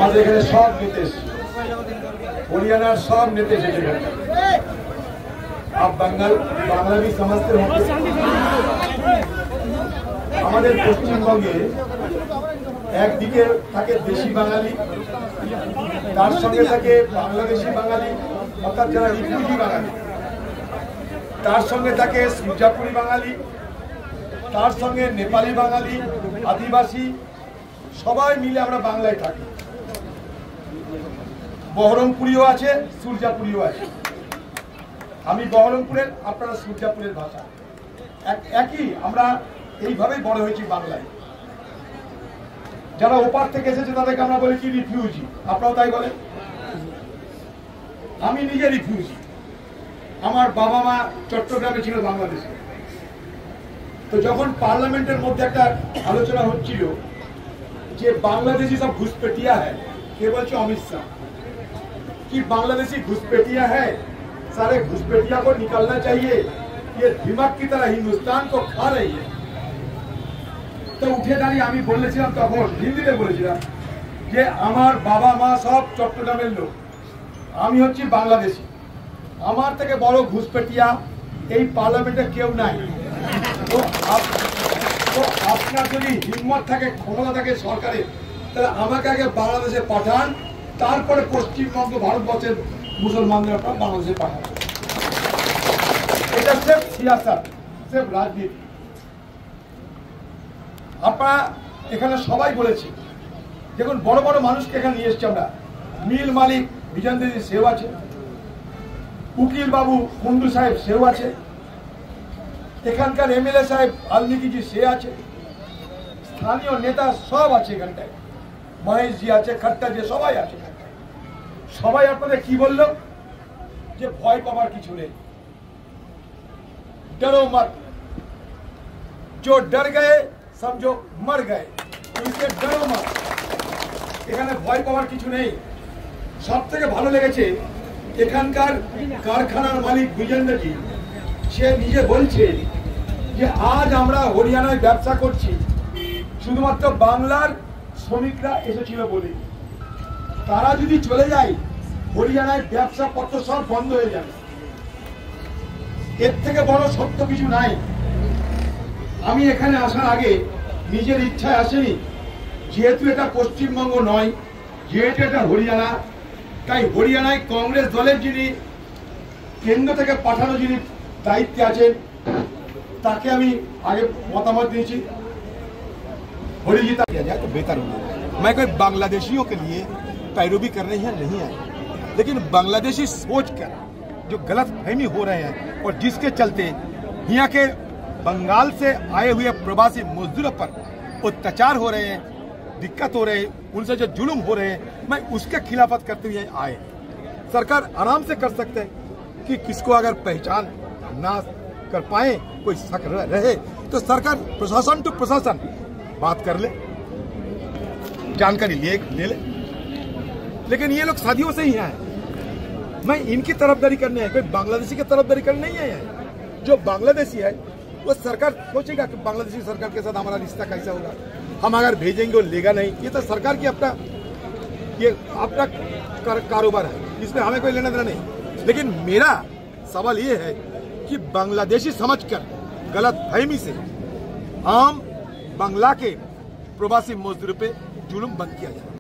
आज এখানে সব নেতা हरियाणार सब नेता आप बांग्ला भी समझते होंगे। हमारे पश्चिमबंगे একদিকে থাকে দেশি বাঙালি, তার সঙ্গে থাকে বাংলাদেশি বাঙালি অর্থাৎ যারা রিফিউজি বাঙালি, তার সঙ্গে থাকে সূর্যাপুরী বাঙালি, তার সঙ্গে নেপালি বাঙালি, আদিবাসী, সবাই মিলে আমরা বাংলায় থাকি। বহরমপুরিও আছে, সূর্যাপুরিও আছে। আমি বহরমপুরের, আপনারা সূর্যাপুরের ভাষা একই। আমরা এইভাবেই বড় হয়েছি বাংলায়। যারা ওপার থেকে এসেছে তাদেরকে আমরা বলি কি রিফিউজি, আপনারাও তাই বলেন। আমি নিজে রিফিউজি, আমার বাবা মা চট্টগ্রামে ছিল বাংলাদেশে। তো যখন পার্লামেন্টের মধ্যে একটা আলোচনা হচ্ছিল যে বাংলাদেশি সব ঘুষপেটিয়া হ্যাঁ, কে বলছে অমিত শাহ, कि बांग्लादेशी घुसपैठिया है, सारे घुसपैठिया को निकालना चाहिए, ये दिमाग की तरह हिंदुस्तान को खा रही है। तो उठे दाঁড়িয়ে আমি বলেছিলাম, তখন হিন্দিতে বলেছিলাম যে আমার বাবা মা সব চট্টগ্রামের লোক, আমি হচ্ছি বাংলাদেশি, আমার থেকে বড় ঘুসপেটিয়া এই পার্লামেন্টে কেউ নাই। তো আপনার যদি হিম্মত থাকে, ক্ষমতা থাকে সরকারে, তাহলে আমাকে আগে বাংলাদেশে পাঠান, তারপরে পশ্চিমবঙ্গ ভারতবর্ষের মুসলমানদের আপনারা বাংলাদেশে পাঠান। এটা সেফ সিয়াসত, সেফ রাজনীতি। আপনারা এখানে সবাই বলেছে, দেখুন বড় বড় মানুষকে এখানে নিয়ে এসছি আমরা। মিল মালিক বিজেন্দ্রজি সেও আছে, উকিল বাবু কুন্ডু সাহেব সেও আছে, এখানকার এমএলএ সাহেব আলমিকিজি সে আছে, স্থানীয় নেতা সব আছে এখানটায়, মহেশজি আছে, খট্টাজি, সবাই আছে। সবাই আপনাদের কি বলল যে ভয় পাওয়ার কিছু নেই, डरो मत, जो डर गए समझो मर गए, इससे डरो मत। এখানে ভয় পাওয়ার কিছু নেই। সবথেকে ভালো লেগেছে এখানকার কারখানার মালিক বিজেন্দ্রজি, সে নিজে বলছে যে আজ আমরা হরিয়ানায় ব্যবসা করছি শুধুমাত্র বাংলার শ্রমিকরা এসেছিল বলে। তারা যদি চলে যায় হরিয়ানায় ব্যবসা পত্র সব বন্ধ হয়ে যাবে। এর থেকে বড় সত্য কিছু নাই। আমি এখানে আসার আগে নিজের ইচ্ছায় আসেনি, যেহেতু এটা পশ্চিমবঙ্গ নয়, যেহেতু এটা হরিয়ানা, তাই হরিয়ানায় কংগ্রেস দলের যিনি কেন্দ্র থেকে পাঠানো যিনি দায়িত্বে আছেন তাকে আমি আগে মতামত দিয়েছি। किया जाए तो बेहतर होगा। मैं कोई बांग्लादेशियों के लिए पैरवी करने हैं नहीं है, लेकिन बांग्लादेशी सोच कर जो गलत फहमी हो रहे हैं और जिसके चलते यहाँ के बंगाल से आए हुए प्रवासी मजदूरों पर अत्याचार हो रहे हैं, दिक्कत हो रहे हैं, उनसे जो जुल्म हो रहे हैं, मैं उसके खिलाफत करते हुए आए। सरकार आराम से कर सकते हैं कि किसको अगर पहचान ना कर पाए, कोई शक रहे तो सरकार प्रशासन टू प्रशासन बात कर ले, जानकारी ले ले। लेकिन ये लोग सदियों से ही हैं। मैं इनकी तरफदारी करने है, कोई बांग्लादेशी की तरफदारी करने नहीं है। जो बांग्लादेशी है वो सरकार सोचेगा कि बांग्लादेशी सरकार के साथ हमारा रिश्ता कैसा होगा, हम अगर भेजेंगे वो लेगा नहीं। ये तो सरकार की अपना कारोबार है, इसमें हमें कोई लेना देना नहीं। लेकिन मेरा सवाल ये है कि बांग्लादेशी समझकर गलत फहमी से आम बांग्ला के प्रवासी मजदूरों पे जुल्म बंद किया जाए।